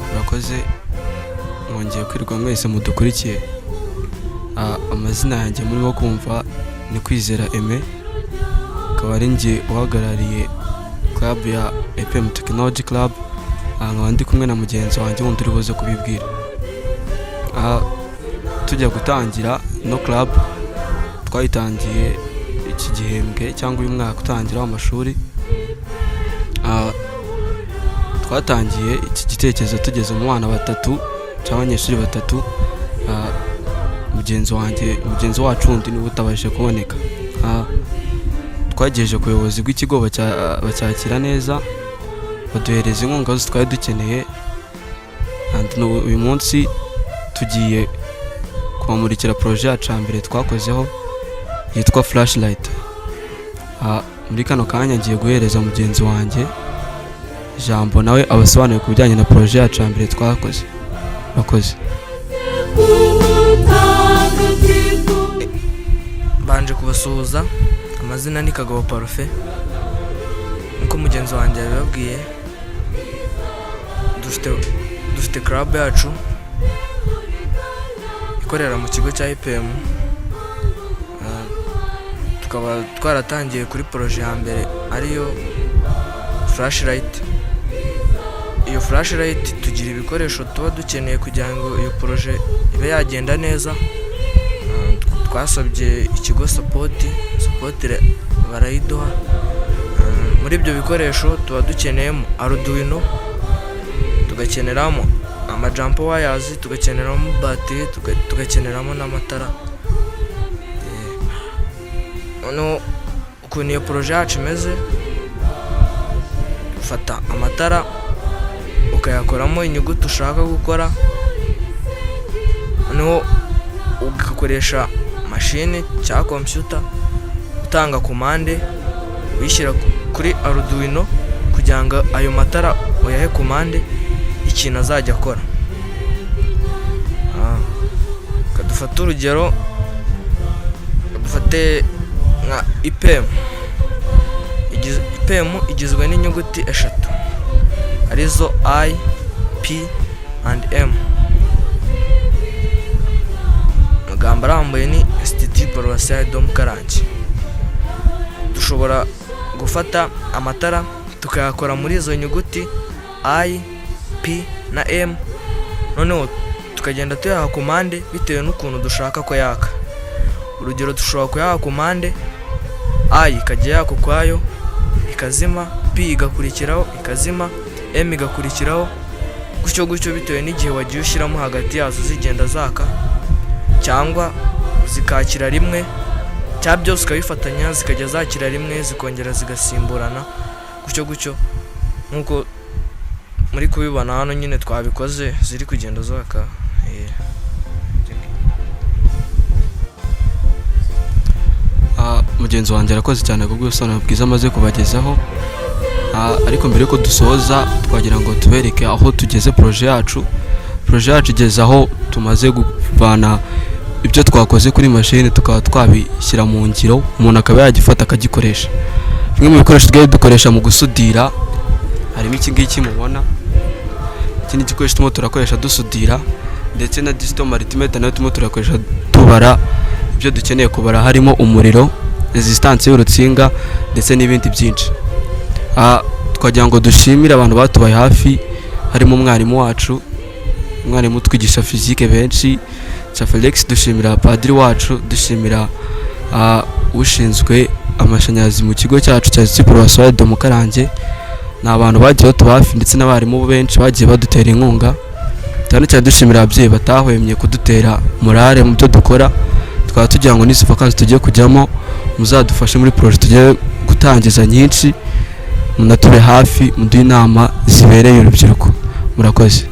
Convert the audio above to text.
murakoze mwongeye kwirwa mwese mudukurikiye. Amazina yanjye murimo kumva ni Kwizera Aime, akaba ari njye uhagarariye club ya EPM Technology Club. Nkaba ndi kumwe na mugenzi wanjye wundi uri buze kubibwira. Tujya gutangira no club twayitangiye iki gihembwe cyangwa uyu mwaka utangira w'amashuri. Twatangiye iki gitekerezo tugeze mu bana batatu cyangwa abanyeshuri batatu. Mugenzi wacu wundi niwe utabashije kuboneka. Twagejeje ku buyobozi bw'ikigo bacyakira neza, baduhereza inkunga zose twari dukeneye. Uyu munsi tugiye kubamurikira projet yacu mbere twakozeho yitwa Flashlight. Muri kano kanya ngiye guhereza mugenzi wanjye ijambo nawe abasobanuye ku bijyanye na projet yacu mbere twakoze. Murakoze. Banje kubasuhuza, amazina ni Kagabo Parfait. Nkuko mugenzi wanjye yabibabwiye, dufite club yacu ikorera mu kigo cya EPM. Tukaba twaratangiye kuri projet ya mbere ariyo Flashlight. Iyo Flashlight tugira ibikoresho tuba dukeneye kugira ngo iyo projet ibe yagenda neza. Twasabye ikigo support barayiduha. Muri ibyo bikoresho tuba dukeneyemo Arduino, tugakeneramo jump wires, tugakeneramo battery, tugakeneramo n'amatara. Ukuntu iyo projet yacu imeze, ufata amatara ukayakoramo inyuguti ushaka gukora, ugakoresha mashine cyangwa computer utanga komande wishyira kuri Arduino kugira ngo ayo matara uyahe komande ikintu azajya akora. Kadufata urugero, dufate nka EPM. EPM igizwe n'inyuguti eshatu arizo I, P and M. Amagambo arambuye ni Institut Paroissial de Mukarange. Dushobora gufata amatara tukayakora muri izo nyuguti I, P na M, noneho tukagenda tuyaha komande bitewe n'ukuntu dushaka ko yaka. Urugero, dushobora kuyaha komande I ikajya yaka ukwayo ikazima, P igakurikiraho ikazima, M igakurikiraho, gutyo bitewe n'igihe wagiye ushyiramo hagati yazo zigenda zaka, cyangwa zikakira rimwe, cyangwa byose ukabifatanya zikajya zakira rimwe zikongera zigasimburana, gutyo nkuko muri kubibona hano nyine twabikoze ziri kugenda zaka. Mugenzi wanjye arakoze cyane kubwo ubusobanuro bwiza amaze kubagezaho. Ariko mbere yuko dusoza twagira ngo tubereke aho tugeze projet yacu igeze aho tumaze kuvana ibyo twakoze kuri machine tukaba twabishyira mu ngiro, umuntu akaba yagifata akagikoresha. Bimwe mu bikoresho twagiye dukoresha mu gusudira harimo iki ngiki mubona. Ikindi gikoresho turimo turakoresha dusudira, ndetse na digital multimeter nayo turimo turakoresha tubara ibyo dukeneye kubara, harimo umuriro, resistance y'urutsinga ndetse n'ibindi byinshi. Twagira ngo dushimire abantu batubaye hafi, harimo umwarimu wacu, umwarimu twigisha physique benshi Felix, dushimira padiri wacu, dushimira ushinzwe amashanyarazi mu kigo cyacu cya Institut Paroissial de Mukarange. Ni abantu bagiye batuba hafi ndetse n'abarimu benshi bagiye badutera inkunga. Cyane dushimira ababyeyi batahwemye kudutera morale mu byo dukora. Twaba tugira ngo n'izi vacances tugiye kujyamo muzadufashe muri projet tugiye gutangiza nyinshi, munatube hafi muduhe inama zibereye urubyiruko. Murakoze.